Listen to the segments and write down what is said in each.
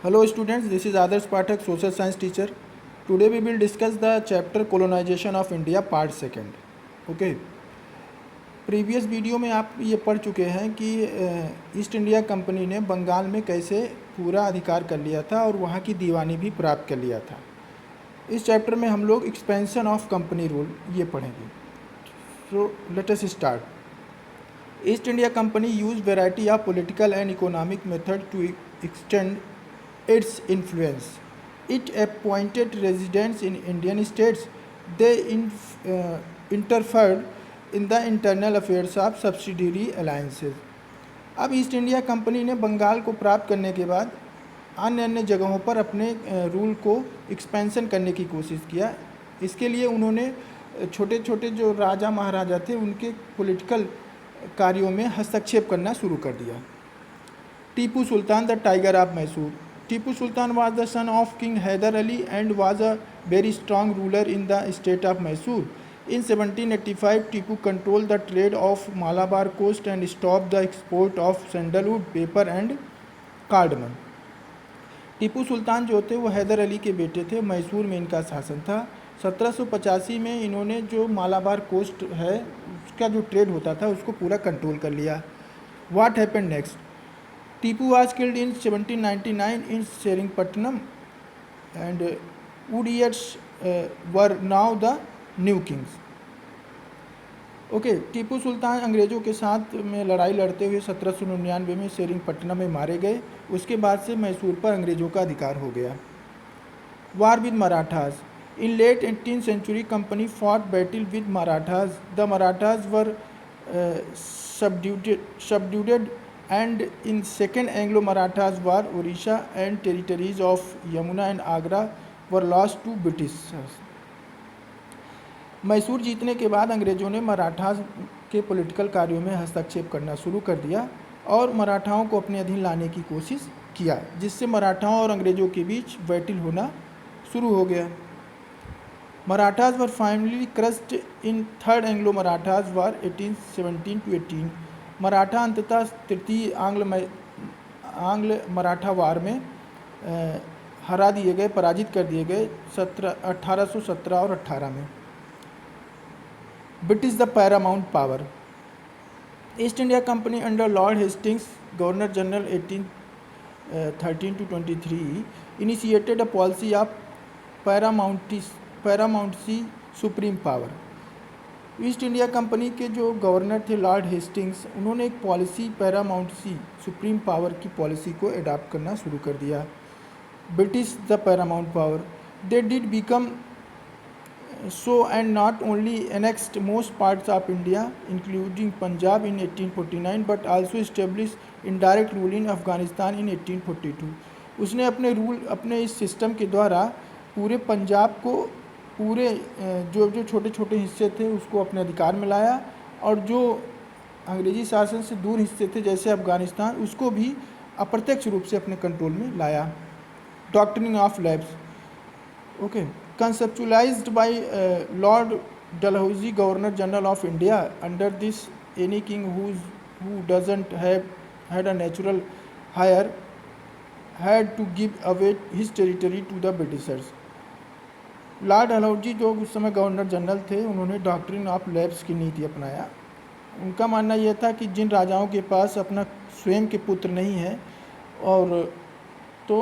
Hello students, this is Adarsh Pathak, social science teacher. Today we will discuss the chapter colonization of India part second. Okay. Previous video में आप ये पढ़ चुके हैं कि east India company ने बंगाल में कैसे पूरा अधिकार कर लिया था और वहाँ की दीवानी भी प्राप्त कर लिया था। इस चैप्टर में हम लोग एक्सपेंशन ऑफ कंपनी रूल ये पढ़ेंगे। So let us start. East India company use variety of political and economic method to extend its influence. It appointed residents in Indian states. They interfered in the internal affairs of subsidiary alliances. अब east India company ने बंगाल को प्राप्त करने के बाद अन्य अन्य जगहों पर अपने रूल को एक्सपेंशन करने की कोशिश किया। इसके लिए उन्होंने छोटे छोटे जो राजा महाराजा थे उनके पॉलिटिकल कार्यों में हस्तक्षेप करना शुरू कर दिया। Tipu Sultan the tiger of Mysore. Tipu Sultan was the son of King Hyder Ali and was a very strong ruler in the state of Mysore. In 1785, Tipu controlled the trade of Malabar coast and stopped the export of sandalwood, paper and cardamom. Tipu Sultan जो थे वो हैदर अली के बेटे थे। मैसूर में इनका शासन था। 1785 में इन्होंने जो मालाबार कोस्ट है उसका जो ट्रेड होता था उसको पूरा कंट्रोल कर लिया। What happened next? Tipu was killed in 1799 in Seringpatnam and Udiyats were now the new kings. Okay, Tipu Sultan अंग्रेज़ों के साथ में लड़ाई लड़ते हुए 1799 में सेरिंगपट्टनम में मारे गए। उसके बाद से मैसूर पर अंग्रेज़ों का अधिकार हो गया। War with Marathas. In late 18th century company fought battle with Marathas. The Marathas were subdued and in second Anglo-Marathas war Orissa and territories of Yamuna and Agra were lost to British. Mysore जीतने के बाद अंग्रेज़ों ने मराठास के पॉलिटिकल कार्यों में हस्तक्षेप करना शुरू कर दिया और मराठाओं को अपने अधीन लाने की कोशिश किया, जिससे मराठाओं और अंग्रेज़ों के बीच बैटल होना शुरू हो गया। Marathas were finally crushed in third Anglo Marathas war 1817 to 18. Maratha अंततः तृतीय आंग्ल मराठा वार में हरा दिए गए, पराजित कर दिए गए 1817 और 18 में। British the paramount power. East India Company under Lord Hastings governor general 1813 to 23 initiated a policy of paramountcy supreme power. East India Company के जो गवर्नर थे लॉर्ड हेस्टिंग्स, उन्होंने एक पॉलिसी पैरामाउंटी सुप्रीम पावर की पॉलिसी को adopt करना शुरू कर दिया। British the paramount power. They did become so and not only annexed most parts of India including Punjab in 1849 but also establish indirect rule in Afghanistan in 1842. उसने अपने इस system के द्वारा पूरे पंजाब को, पूरे जो छोटे छोटे हिस्से थे उसको अपने अधिकार में लाया और जो अंग्रेजी शासन से दूर हिस्से थे जैसे अफ़गानिस्तान उसको भी अप्रत्यक्ष रूप से अपने कंट्रोल में लाया। Doctrine of lapse. Okay, conceptualized by lord Dalhousie governor general of India. Under this any king who doesn't had a natural heir had to give away his territory to the Britishers. Lord Dalhousie जो उस समय governor general थे, उन्होंने doctrine of labs की नीति अपनाया। उनका मानना यह था कि जिन राजाओं के पास अपना स्वयं के पुत्र नहीं है और तो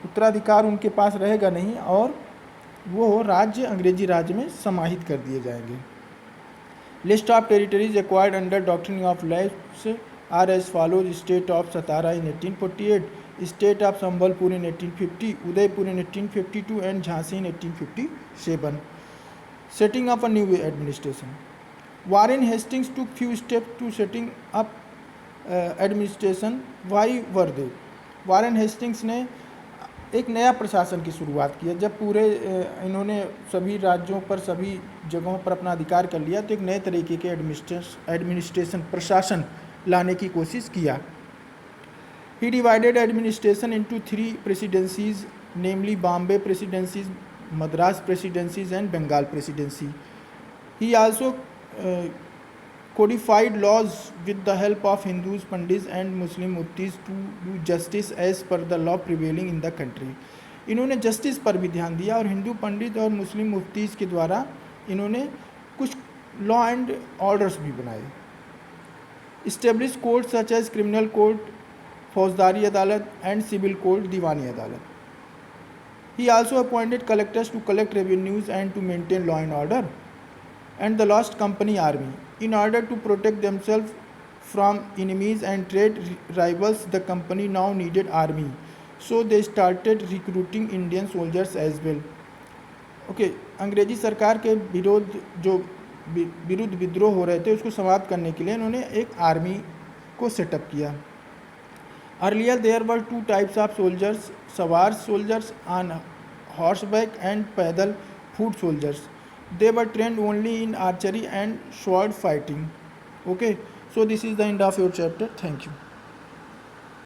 उत्तराधिकार उनके पास रहेगा नहीं और वो राज्य अंग्रेजी राज्य में समाहित कर दिए जाएंगे। List of territories acquired under doctrine of lapse are as follows. State of Satara in 1848, state of Sambalpur in 1850, Udaipur in 1852 and Jhansi in 1857. Setting up a new administration. Warren Hastings took few steps to setting up administration. Why were they. वारेन हेस्टिंग्स ने एक नया प्रशासन की शुरुआत की। जब पूरे इन्होंने सभी राज्यों पर, सभी जगहों पर अपना अधिकार कर लिया तो एक नए तरीके के एडमिनिस्ट्रेशन प्रशासन लाने की कोशिश किया। He divided administration into 3 presidencies, namely Bombay presidencies, Madras presidencies and Bengal presidency. He also codified laws with the help of Hindus, Pandits and Muslim muftis to do justice as per the law prevailing in the country. इन्होंने justice पर भी ध्यान दिया और हिंदू पंडित और मुस्लिम मुफ्तीज़ के द्वारा इन्होंने कुछ लॉ एंड ऑर्डर्स भी बनाए. Establish court such as criminal court, फौजदारी अदालत एंड सिविल कोर्ट, दीवानी अदालत. He also appointed collectors to collect revenues and to maintain law and order, and the lost company army. In order to protect themselves from enemies and trade rivals, the company now needed army. So they started recruiting Indian soldiers as well. Okay, अंग्रेजी सरकार के विरुद्ध विद्रोह हो रहे थे, उसको समाप्त करने के लिए इन्होंने एक आर्मी को सेटअप किया. Earlier there were two types of soldiers, Sawar soldiers on horseback and Paidal foot soldiers. They were trained only in archery and sword fighting. Okay, so this is the end of your chapter. Thank you.